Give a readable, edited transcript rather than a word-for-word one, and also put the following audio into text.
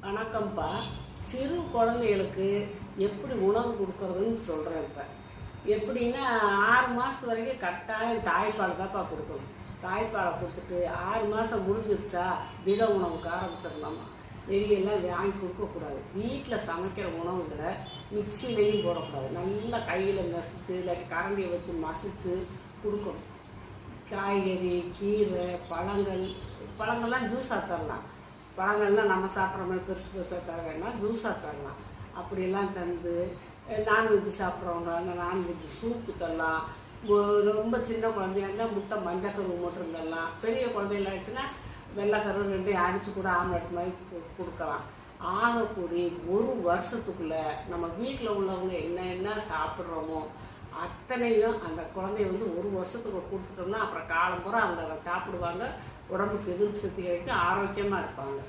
வணக்கம்ப்பா. சிறு குழந்தைகளுக்கு எப்படி உணவு கொடுக்கறதுன்னு சொல்கிறேன். இப்போ எப்படின்னா 6 மாதத்து வரைக்கும் கட்டாயம் தாய்ப்பால் தான்ப்பா கொடுக்கணும். தாய்ப்பாலை கொடுத்துட்டு 6 மாதம் முடிஞ்சிருச்சா திட உணவுக்கு ஆரம்பிச்சிடலாமா. வெளியெல்லாம் வாங்கி கொடுக்கக்கூடாது. வீட்டில் சமைக்கிற உணவுகளை மிக்சிலையும் போடக்கூடாது. நல்லா கையில் மசிச்சு இல்லாட்டி கரண்டியை வச்சு மசித்து கொடுக்கணும். காய்கறி, கீரை, பழங்கள்லாம் ஜூஸாக தரலாம். பழங்கள்லாம் நம்ம சாப்பிட்ற மாதிரி பெருசு பெருசாக தர வேண்டாம், ஜூஸாக தரலாம். அப்படியெல்லாம் தந்து நான்வெஜ்ஜு சாப்பிட்றவங்க அந்த நான்வெஜ்ஜு சூப்பு தரலாம். ரொம்ப சின்ன குழந்தையா இருந்தால் முட்டை மஞ்சக்கரு மட்டும் தரலாம். பெரிய குழந்தைகள் ஆயிடுச்சுன்னா வெள்ளைக்கரு 2 அடித்து கூட ஆம்லெட் மாதிரி கொடுக்கலாம். ஆகக்கூடிய 1 வருஷத்துக்குள்ளே நம்ம வீட்டில் உள்ளவங்க என்ன சாப்பிட்றோமோ அத்தனையும் அந்த குழந்தைய 1 வருஷத்துக்கு கொடுத்துட்டோம்னா அப்புறம் காலம் பூரா அவங்க அதை சாப்பிடுவாங்க. உடம்புக்கு எதிர்ப்பு சக்தி கிடைக்கும், ஆரோக்கியமாக இருப்பாங்க.